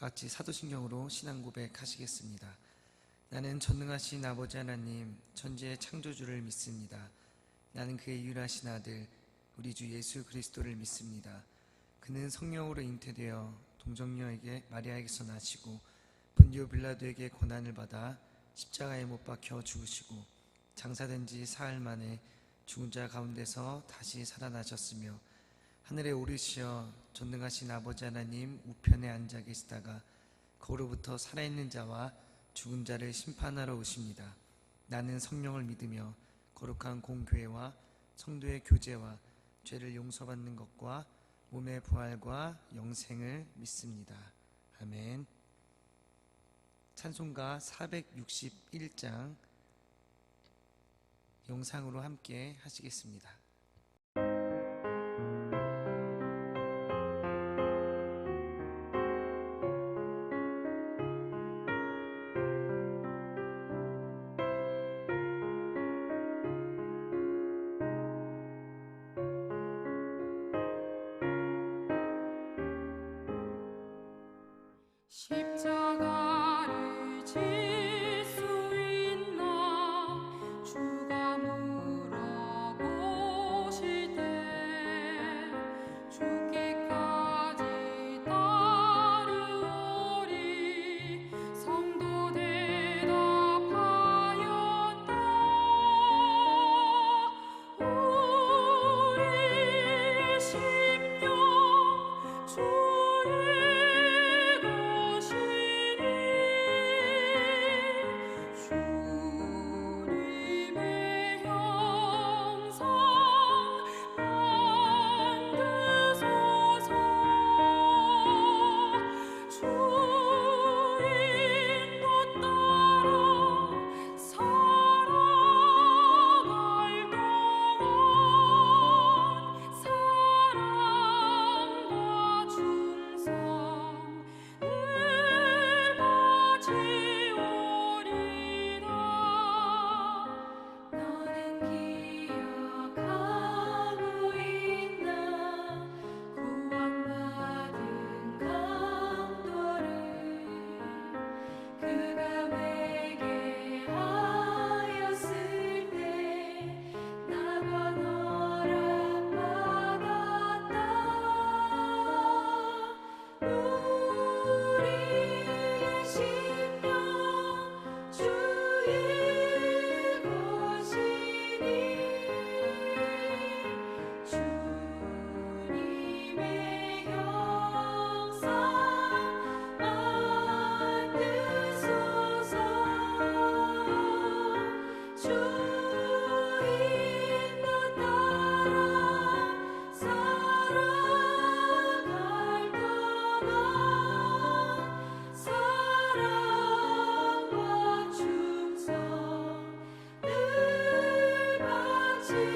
같이 사도신경으로 신앙 고백하시겠습니다. 나는 전능하신 아버지 하나님 천지의 창조주를 믿습니다. 나는 그의 유일하신 아들 우리 주 예수 그리스도를 믿습니다. 그는 성령으로 잉태되어 동정녀에게 마리아에게서 나시고 본디오 빌라도에게 고난을 받아 십자가에 못 박혀 죽으시고 장사된 지 사흘 만에 죽은 자 가운데서 다시 살아나셨으며 하늘에 오르시어 전능하신 아버지 하나님 우편에 앉아 계시다가 거로부터 살아있는 자와 죽은 자를 심판하러 오십니다. 나는 성령을 믿으며 거룩한 공교회와 성도의 교제와 죄를 용서받는 것과 몸의 부활과 영생을 믿습니다. 아멘. 찬송가 461장 영상으로 함께 하시겠습니다. 십자가를 질 수 있나 주가 물어보실 때 죽기까지 따르오리 성도 대답하였다. 우리의 심령 주의 주님의 형상 만드소서. 주 인도 따라 살아갈 동안 사랑과 충성 늘 가지오리라. 너는 기억하고 있나 구원받은 강도를 그가 회개하였을 때 나가 허락받았다. 우리의 심령 주의 것이니 주님의 형상 만드소서. 주 인도 따라 살아갈 동안 사랑과 충성 늘 바치오리다.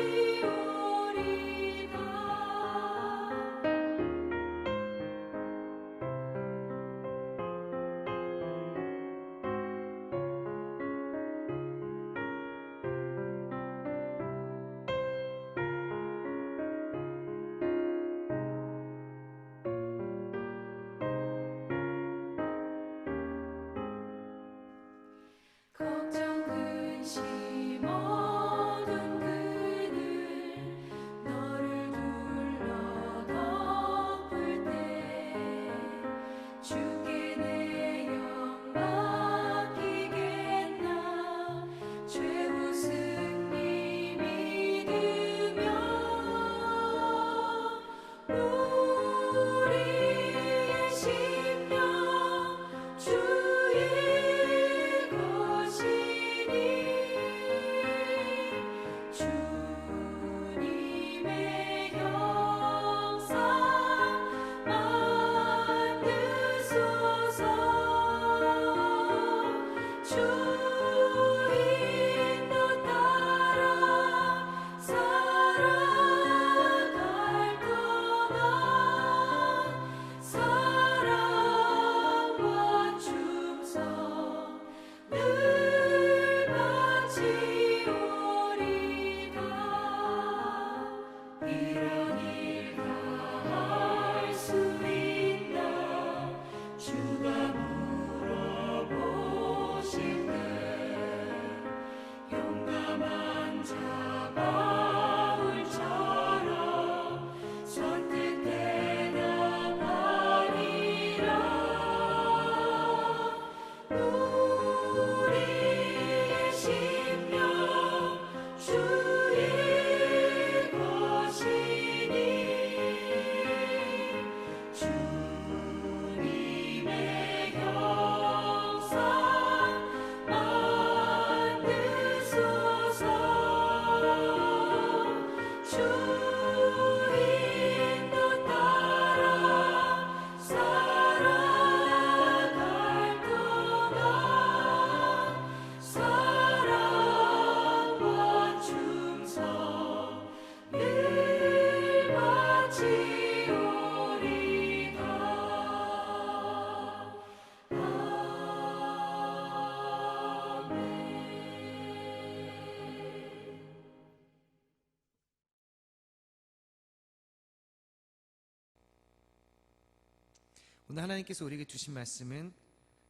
오늘 하나님께서 우리에게 주신 말씀은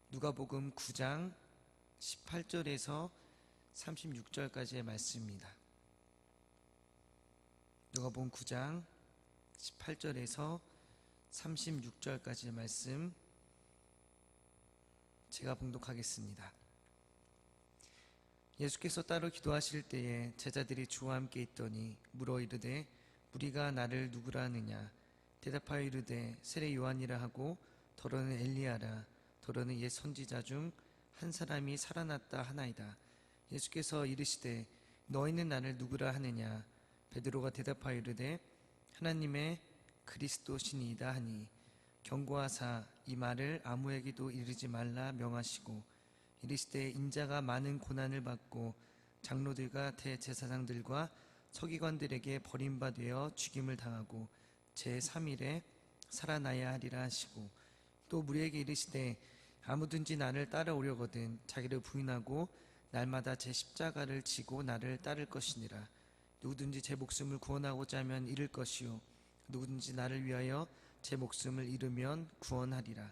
누가복음 9장 18절에서 36절까지의 말씀입니다. 누가복음 9장 18절에서 36절까지의 말씀 제가 봉독하겠습니다. 예수께서 따로 기도하실 때에 제자들이 주와 함께 있더니 물어 이르되 무리가 나를 누구라 하느냐? 대답하여 이르되 세례 요한이라 하고 더러는 엘리야라 더러는 옛 선지자 중 한 사람이 살아났다 하나이다. 예수께서 이르시되 너희는 나를 누구라 하느냐? 베드로가 대답하여 이르되 하나님의 그리스도시니이다 하니 경고하사 이 말을 아무에게도 이르지 말라 명하시고 이르시되 인자가 많은 고난을 받고 장로들과 대제사장들과 서기관들에게 버림받아 죽임을 당하고 제3일에 살아나야 하리라 하시고 또 무리에게 이르시되 아무든지 나를 따라오려거든 자기를 부인하고 날마다 제 십자가를 지고 나를 따를 것이니라. 누구든지 제 목숨을 구원하고자 하면 잃을 것이요 누구든지 나를 위하여 제 목숨을 잃으면 구원하리라.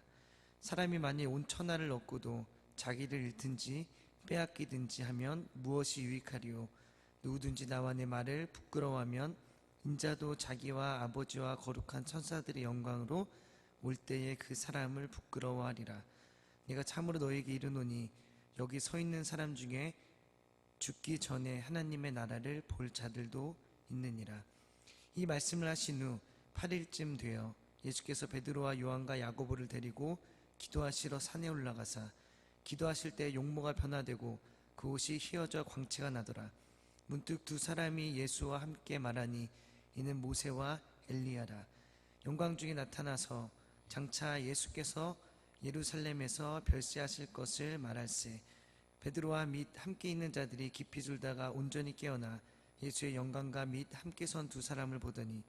사람이 만일 온 천하를 얻고도 자기를 잃든지 빼앗기든지 하면 무엇이 유익하리요? 누구든지 나와 내 말을 부끄러워하면 인자도 자기와 아버지와 거룩한 천사들의 영광으로 올 때에 그 사람을 부끄러워하리라. 내가 참으로 너에게 이르노니 여기 서 있는 사람 중에 죽기 전에 하나님의 나라를 볼 자들도 있느니라. 이 말씀을 하신 후 8일쯤 되어 예수께서 베드로와 요한과 야고보를 데리고 기도하시러 산에 올라가사 기도하실 때 용모가 변화되고 그 옷이 휘어져 광채가 나더라. 문득 두 사람이 예수와 함께 말하니 이는 모세와 엘리야라. 영광 중에 나타나서 장차 예수께서 예루살렘에서 별세하실 것을 말할세. 베드로와 및 함께 있는 자들이 깊이 졸다가 온전히 깨어나 예수의 영광과 및 함께 선 두 사람을 보더니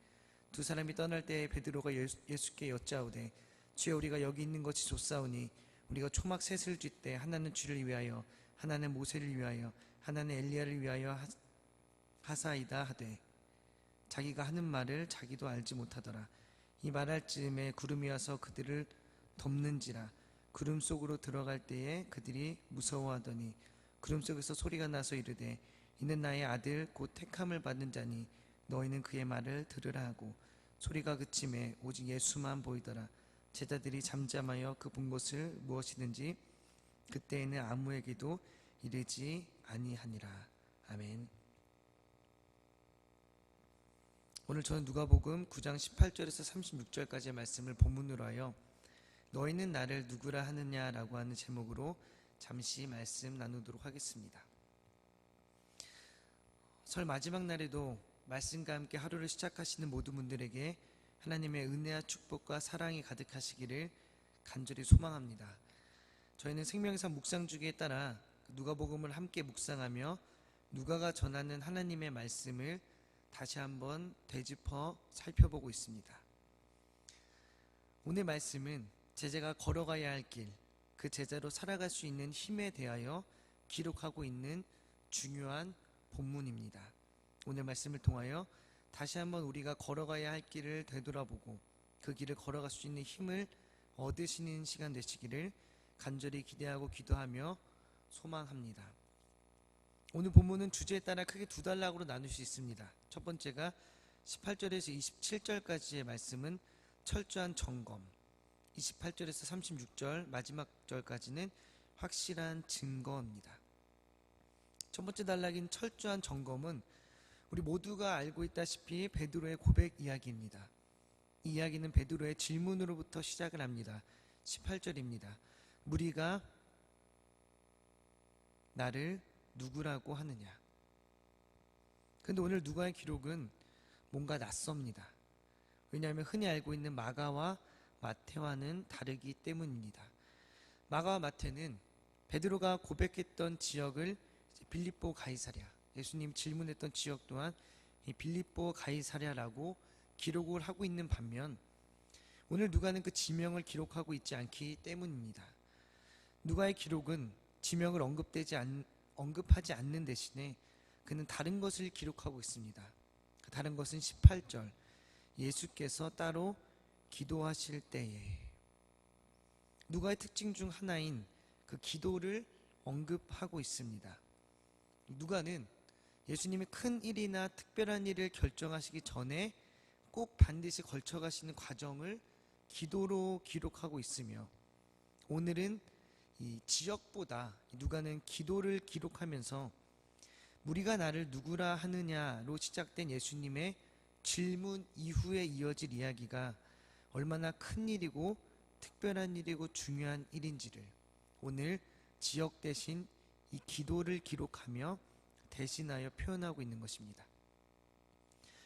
두 사람이 떠날 때에 베드로가 예수께 여짜오되 주여 우리가 여기 있는 것이 좋사오니 우리가 초막 셋을 쥐때 하나는 주를 위하여 하나는 모세를 위하여 하나는 엘리야를 위하여 하사이다 하되 자기가 하는 말을 자기도 알지 못하더라. 이 말할 즈음에 구름이 와서 그들을 덮는지라. 구름 속으로 들어갈 때에 그들이 무서워하더니 구름 속에서 소리가 나서 이르되 이는 나의 아들 곧 택함을 받은 자니 너희는 그의 말을 들으라 하고 소리가 그침에 오직 예수만 보이더라. 제자들이 잠잠하여 그 본 것을 무엇이든지 그때에는 아무에게도 이르지 아니하니라. 아멘. 오늘 저는 누가복음 9장 18절에서 36절까지의 말씀을 본문으로 하여 너희는 나를 누구라 하느냐라고 하는 제목으로 잠시 말씀 나누도록 하겠습니다. 설 마지막 날에도 말씀과 함께 하루를 시작하시는 모든 분들에게 하나님의 은혜와 축복과 사랑이 가득하시기를 간절히 소망합니다. 저희는 생명상 묵상주기에 따라 누가복음을 함께 묵상하며 누가가 전하는 하나님의 말씀을 다시 한번 되짚어 살펴보고 있습니다. 오늘 말씀은 제자가 걸어가야 할 길, 그 제자로 살아갈 수 있는 힘에 대하여 기록하고 있는 중요한 본문입니다. 오늘 말씀을 통하여 다시 한번 우리가 걸어가야 할 길을 되돌아보고 그 길을 걸어갈 수 있는 힘을 얻으시는 시간 되시기를 간절히 기대하고 기도하며 소망합니다. 오늘 본문은 주제에 따라 크게 두 단락으로 나눌 수 있습니다. 첫 번째가 18절에서 27절까지의 말씀은 철저한 점검, 28절에서 36절 마지막 절까지는 확실한 증거입니다. 첫 번째 단락인 철저한 점검은 우리 모두가 알고 있다시피 베드로의 고백 이야기입니다. 이 이야기는 베드로의 질문으로부터 시작을 합니다. 18절입니다. 무리가 나를 누구라고 하느냐? 그런데 오늘 누가의 기록은 뭔가 낯섭니다. 왜냐하면 흔히 알고 있는 마가와 마태와는 다르기 때문입니다. 마가와 마태는 베드로가 고백했던 지역을 빌립보 가이사랴, 예수님 질문했던 지역 또한 이 빌립보 가이사랴라고 기록을 하고 있는 반면 오늘 누가는 그 지명을 기록하고 있지 않기 때문입니다. 누가의 기록은 지명을 언급하지 않는 대신에 그는 다른 것을 기록하고 있습니다. 그 다른 것은 18절, 예수께서 따로 기도하실 때에. 누가의 특징 중 하나인 그 기도를 언급하고 있습니다. 누가는 예수님이 큰 일이나 특별한 일을 결정하시기 전에 꼭 반드시 걸쳐가시는 과정을 기도로 기록하고 있으며, 오늘은 이 지역보다 누가는 기도를 기록하면서 무리가 나를 누구라 하느냐로 시작된 예수님의 질문 이후에 이어질 이야기가 얼마나 큰 일이고 특별한 일이고 중요한 일인지를 오늘 지역 대신 이 기도를 기록하며 대신하여 표현하고 있는 것입니다.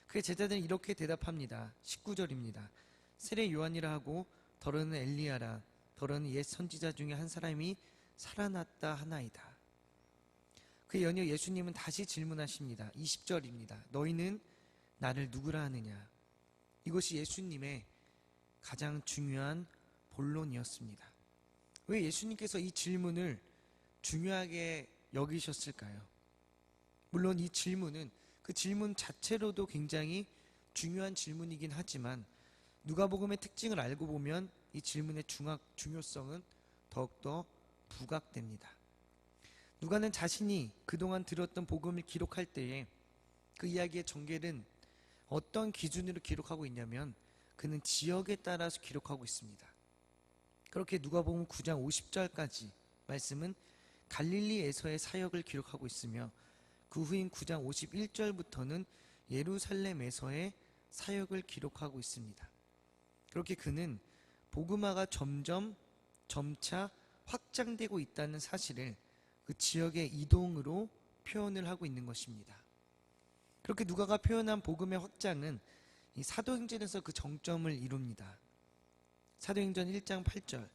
그의 제자들은 이렇게 대답합니다. 19절입니다. 세례 요한이라 하고 더러는 엘리야라, 더러는 옛 선지자 중에 한 사람이 살아났다 하나이다. 그에 연이어 예수님은 다시 질문하십니다. 20절입니다. 너희는 나를 누구라 하느냐. 이것이 예수님의 가장 중요한 본론이었습니다. 왜 예수님께서 이 질문을 중요하게 여기셨을까요? 물론 이 질문은 그 질문 자체로도 굉장히 중요한 질문이긴 하지만 누가복음의 특징을 알고 보면 이 질문의 중요성은 더욱더 부각됩니다. 누가는 자신이 그동안 들었던 복음을 기록할 때에 그 이야기의 전개는 어떤 기준으로 기록하고 있냐면 그는 지역에 따라서 기록하고 있습니다. 그렇게 누가복음 9장 50절까지 말씀은 갈릴리에서의 사역을 기록하고 있으며 그 후인 9장 51절부터는 예루살렘에서의 사역을 기록하고 있습니다. 그렇게 그는 복음화가 점차 확장되고 있다는 사실을 그 지역의 이동으로 표현을 하고 있는 것입니다. 그렇게 누가가 표현한 복음의 확장은 이 사도행전에서 그 정점을 이룹니다. 사도행전 1장 8절,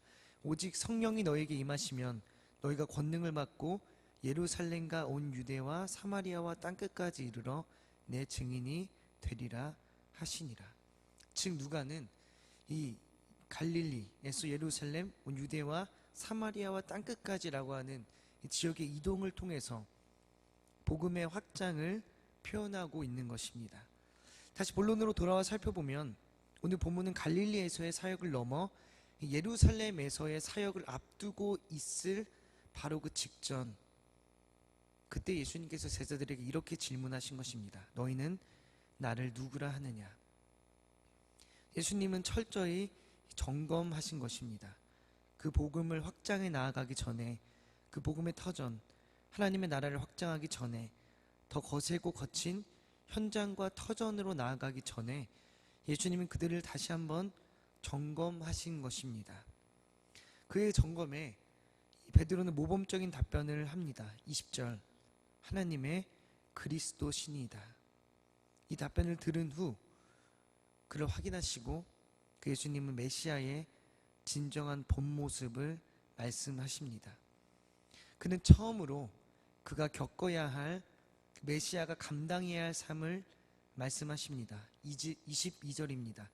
오직 성령이 너에게 임하시면 너희가 권능을 받고 예루살렘과 온 유대와 사마리아와 땅끝까지 이르러 내 증인이 되리라 하시니라. 즉 누가는 이 갈릴리에서 예루살렘, 온 유대와 사마리아와 땅끝까지라고 하는 이 지역의 이동을 통해서 복음의 확장을 표현하고 있는 것입니다. 다시 본론으로 돌아와 살펴보면 오늘 본문은 갈릴리에서의 사역을 넘어 예루살렘에서의 사역을 앞두고 있을 바로 그 직전, 그때 예수님께서 제자들에게 이렇게 질문하신 것입니다. 너희는 나를 누구라 하느냐. 예수님은 철저히 점검하신 것입니다. 그 복음을 확장해 나아가기 전에, 그 복음의 터전, 하나님의 나라를 확장하기 전에, 더 거세고 거친 현장과 터전으로 나아가기 전에 예수님은 그들을 다시 한번 점검하신 것입니다. 그의 점검에 베드로는 모범적인 답변을 합니다. 20절, 하나님의 그리스도시니이다. 이 답변을 들은 후 그를 확인하시고 그 예수님은 메시아의 진정한 본 모습을 말씀하십니다. 그는 처음으로 그가 겪어야 할 메시아가 감당해야 할 삶을 말씀하십니다. 22절입니다.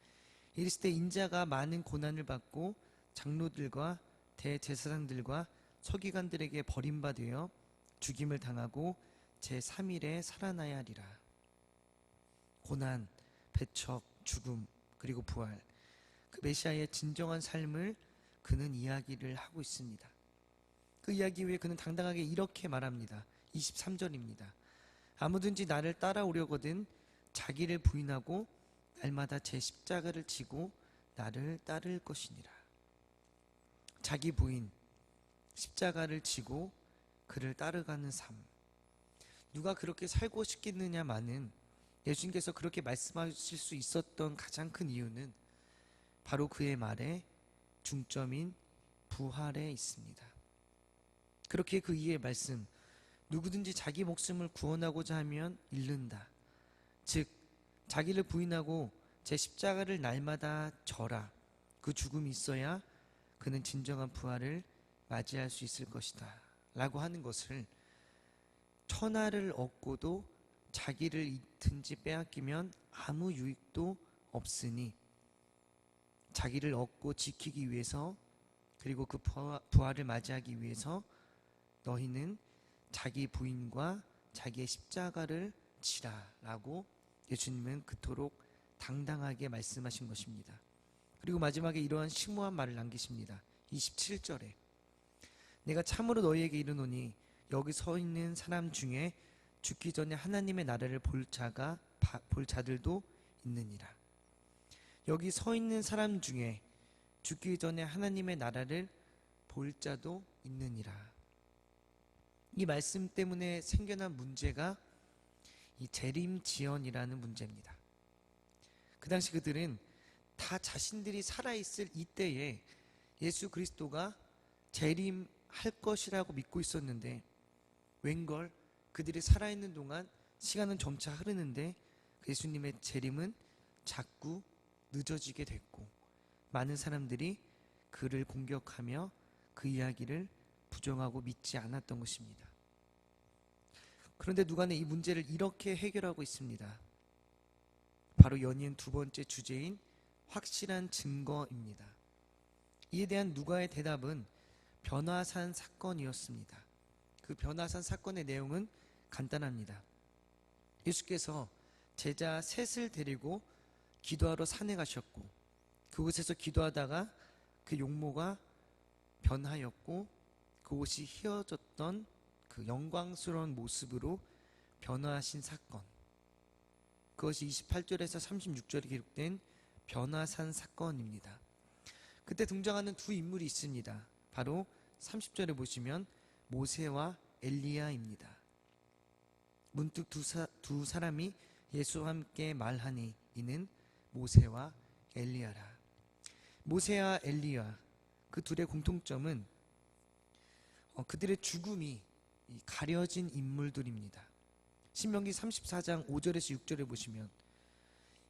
이르시되 인자가 많은 고난을 받고 장로들과 대제사장들과 서기관들에게 버림받으여 죽임을 당하고 제3일에 살아나야 하리라. 고난, 배척, 죽음, 그리고 부활, 그 메시아의 진정한 삶을 그는 이야기를 하고 있습니다. 그 이야기 후에 그는 당당하게 이렇게 말합니다. 23절입니다. 아무든지 나를 따라오려거든 자기를 부인하고 날마다 제 십자가를 지고 나를 따를 것이니라. 자기 부인, 십자가를 지고 그를 따라가는 삶. 누가 그렇게 살고 싶겠느냐마는 예수님께서 그렇게 말씀하실 수 있었던 가장 큰 이유는 바로 그의 말에 중점인 부활에 있습니다. 그렇게 그 이의 말씀, 누구든지 자기 목숨을 구원하고자 하면 잃는다. 즉 자기를 부인하고 제 십자가를 날마다 져라. 그 죽음이 있어야 그는 진정한 부활을 맞이할 수 있을 것이다 라고 하는 것을, 천하를 얻고도 자기를 잃든지 빼앗기면 아무 유익도 없으니 자기를 얻고 지키기 위해서, 그리고 그 부활을 맞이하기 위해서 너희는 자기 부인과 자기의 십자가를 지라 라고 예수님은 그토록 당당하게 말씀하신 것입니다. 그리고 마지막에 이러한 심오한 말을 남기십니다. 27절에 내가 참으로 너희에게 이르노니 여기 서 있는 사람 중에 죽기 전에 하나님의 나라를 볼 자들도 있느니라. 여기 서 있는 사람 중에 죽기 전에 하나님의 나라를 볼 자도 있느니라. 이 말씀 때문에 생겨난 문제가 이 재림지연이라는 문제입니다. 그 당시 그들은 다 자신들이 살아있을 이때에 예수 그리스도가 재림할 것이라고 믿고 있었는데, 웬걸 그들이 살아있는 동안 시간은 점차 흐르는데 예수님의 재림은 자꾸 늦어지게 됐고, 많은 사람들이 그를 공격하며 그 이야기를 부정하고 믿지 않았던 것입니다. 그런데 누가는 이 문제를 이렇게 해결하고 있습니다. 바로 연이은 두 번째 주제인 확실한 증거입니다. 이에 대한 누가의 대답은 변화산 사건이었습니다. 그 변화산 사건의 내용은 간단합니다. 예수께서 제자 셋을 데리고 기도하러 산에 가셨고, 그곳에서 기도하다가 그 용모가 변하였고 그곳이 휘어졌던 그 영광스러운 모습으로 변화하신 사건, 그것이 28절에서 36절에 기록된 변화산 사건입니다. 그때 등장하는 두 인물이 있습니다. 바로 30절에 보시면 모세와 엘리야입니다. 문득 두 사람이 예수와 함께 말하니 이는 모세와 엘리야라. 모세와 엘리야, 그 둘의 공통점은 그들의 죽음이 가려진 인물들입니다. 신명기 34장 5절에서 6절에 보시면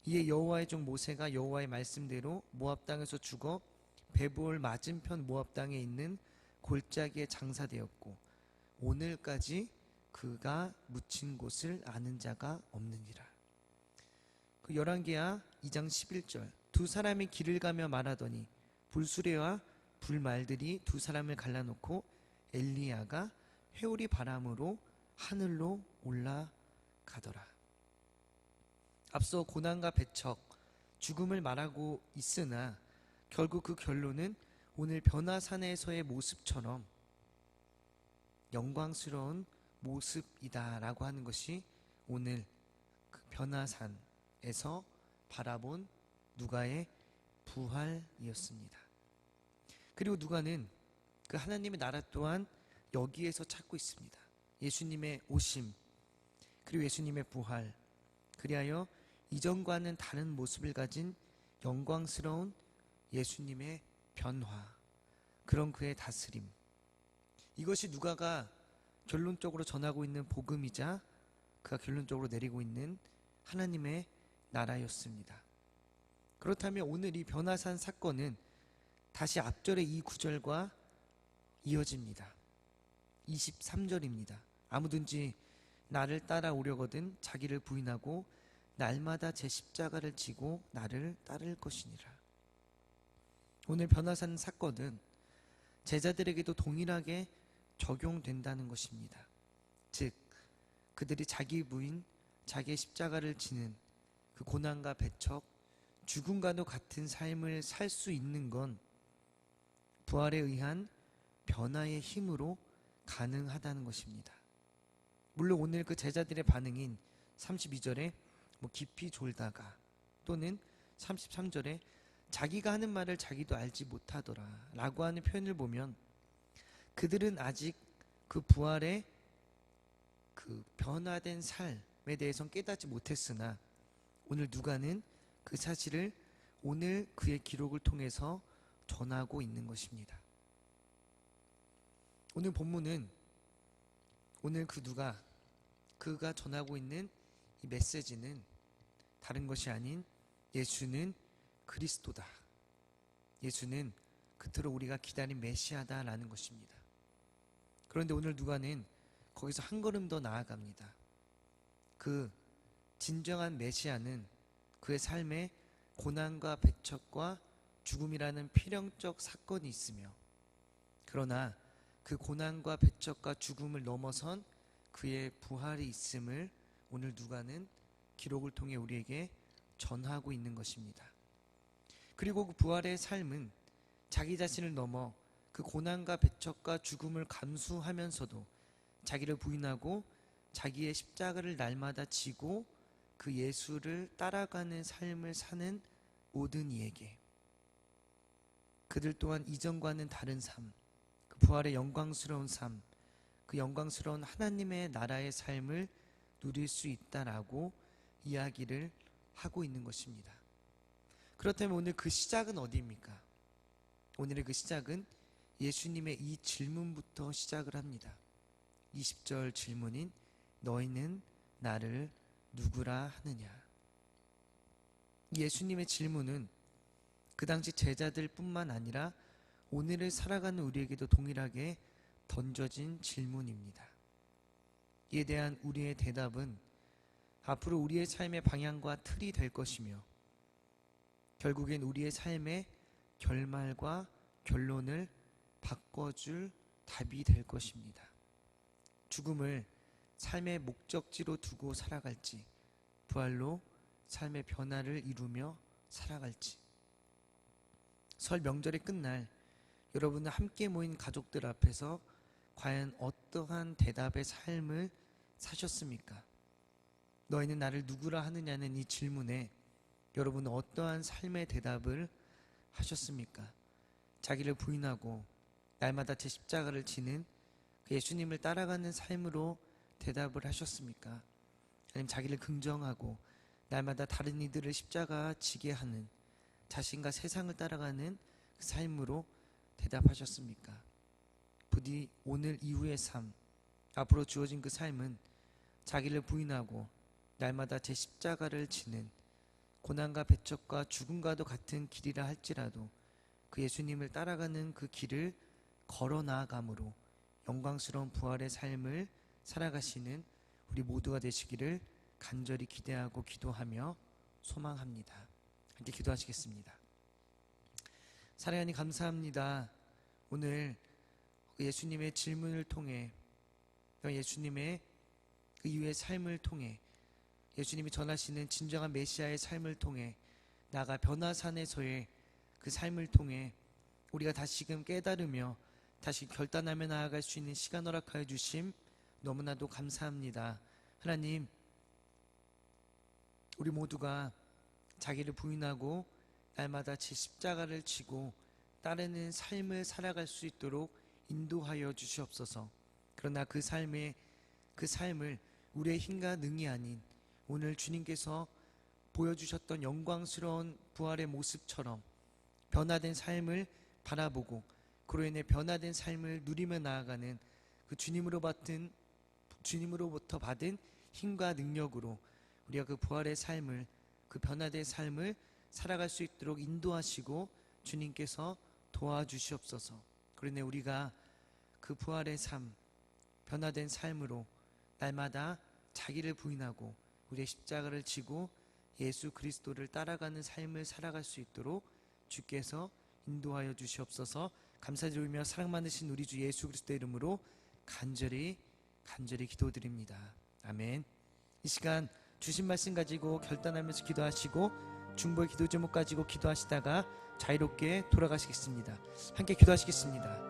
이에 여호와의 종 모세가 여호와의 말씀대로 모압 땅에서 죽어 베볼 맞은편 모압 땅에 있는 골짜기에 장사되었고 오늘까지 그가 묻힌 곳을 아는 자가 없느니라. 그 열왕기하 2장 11절 두 사람이 길을 가며 말하더니 불수레와 불말들이 두 사람을 갈라놓고 엘리야가 회오리 바람으로 하늘로 올라가더라. 앞서 고난과 배척, 죽음을 말하고 있으나 결국 그 결론은 오늘 변화산에서의 모습처럼 영광스러운 모습이다라고 하는 것이 오늘 그 변화산에서 바라본 누가의 부활이었습니다. 그리고 누가는 그 하나님의 나라 또한 여기에서 찾고 있습니다. 예수님의 오심, 그리고 예수님의 부활, 그리하여 이전과는 다른 모습을 가진 영광스러운 예수님의 변화, 그런 그의 다스림, 이것이 누가가 결론적으로 전하고 있는 복음이자 그가 결론적으로 내리고 있는 하나님의 나라였습니다. 그렇다면 오늘 이 변화산 사건은 다시 앞절의 이 구절과 이어집니다. 23절입니다. 아무든지 나를 따라오려거든 자기를 부인하고 날마다 제 십자가를 지고 나를 따를 것이니라. 오늘 변화산 사건은 제자들에게도 동일하게 적용된다는 것입니다. 즉 그들이 자기 부인, 자기의 십자가를 지는 그 고난과 배척, 죽음과도 같은 삶을 살 수 있는 건 부활에 의한 변화의 힘으로 가능하다는 것입니다. 물론 오늘 그 제자들의 반응인 32절에 깊이 졸다가, 또는 33절에 자기가 하는 말을 자기도 알지 못하더라 라고 하는 표현을 보면 그들은 아직 그 부활의 그 변화된 삶에 대해서는 깨닫지 못했으나 오늘 누가는 그 사실을 오늘 그의 기록을 통해서 전하고 있는 것입니다. 오늘 본문은 오늘 그 누가, 그가 전하고 있는 이 메시지는 다른 것이 아닌 예수는 그리스도다, 예수는 그토록 우리가 기다린 메시아다라는 것입니다. 그런데 오늘 누가는 거기서 한 걸음 더 나아갑니다. 그 진정한 메시아는 그의 삶에 고난과 배척과 죽음이라는 필연적 사건이 있으며, 그러나 그 고난과 배척과 죽음을 넘어선 그의 부활이 있음을 오늘 누가는 기록을 통해 우리에게 전하고 있는 것입니다. 그리고 그 부활의 삶은 자기 자신을 넘어 그 고난과 배척과 죽음을 감수하면서도 자기를 부인하고 자기의 십자가를 날마다 지고 그 예수를 따라가는 삶을 사는 모든 이에게 그들 또한 이전과는 다른 삶, 그 부활의 영광스러운 삶, 그 영광스러운 하나님의 나라의 삶을 누릴 수 있다라고 이야기를 하고 있는 것입니다. 그렇다면 오늘 그 시작은 어디입니까? 오늘의 그 시작은 예수님의 이 질문부터 시작을 합니다. 20절 질문인 너희는 나를 누구라 하느냐? 예수님의 질문은 그 당시 제자들뿐만 아니라 오늘을 살아가는 우리에게도 동일하게 던져진 질문입니다. 이에 대한 우리의 대답은 앞으로 우리의 삶의 방향과 틀이 될 것이며 결국엔 우리의 삶의 결말과 결론을 바꿔줄 답이 될 것입니다. 죽음을 삶의 목적지로 두고 살아갈지, 부활로 삶의 변화를 이루며 살아갈지. 설 명절의 끝날 여러분은 함께 모인 가족들 앞에서 과연 어떠한 대답의 삶을 사셨습니까? 너희는 나를 누구라 하느냐는 이 질문에 여러분은 어떠한 삶의 대답을 하셨습니까? 자기를 부인하고 날마다 제 십자가를 지는 그 예수님을 따라가는 삶으로 대답을 하셨습니까? 아니면 자기를 긍정하고 날마다 다른 이들을 십자가 지게 하는 자신과 세상을 따라가는 그 삶으로 대답하셨습니까? 부디 오늘 이후의 삶, 앞으로 주어진 그 삶은 자기를 부인하고 날마다 제 십자가를 지는 고난과 배척과 죽음과도 같은 길이라 할지라도 그 예수님을 따라가는 그 길을 걸어 나아감으로 영광스러운 부활의 삶을 살아가시는 우리 모두가 되시기를 간절히 기대하고 기도하며 소망합니다. 함께 기도하시겠습니다. 사랑하니 감사합니다. 오늘 예수님의 질문을 통해 예수님의 그 이후의 삶을 통해 예수님이 전하시는 진정한 메시아의 삶을 통해 나아가 변화산에서의 그 삶을 통해 우리가 다시금 깨달으며 다시 결단하며 나아갈 수 있는 시간 허락하여 주심 너무나도 감사합니다. 하나님, 우리 모두가 자기를 부인하고 날마다 제 십자가를 지고 따르는 삶을 살아갈 수 있도록 인도하여 주시옵소서. 그러나 그 삶을 우리의 힘과 능이 아닌 오늘 주님께서 보여주셨던 영광스러운 부활의 모습처럼 변화된 삶을 바라보고 그로 인해 변화된 삶을 누리며 나아가는 그 주님으로부터 받은 힘과 능력으로 우리가 그 부활의 삶을, 그 변화된 삶을 살아갈 수 있도록 인도하시고 주님께서 도와주시옵소서. 그로 인해 우리가 그 부활의 삶, 변화된 삶으로 날마다 자기를 부인하고 우리의 십자가를 지고 예수 그리스도를 따라가는 삶을 살아갈 수 있도록 주께서 인도하여 주시옵소서. 감사드리며 사랑 많으신 우리 주 예수 그리스도의 이름으로 간절히 기도드립니다. 아멘. 이 시간 주신 말씀 가지고 결단하면서 기도하시고 중보의 기도 제목 가지고 기도하시다가 자유롭게 돌아가시겠습니다. 함께 기도하시겠습니다.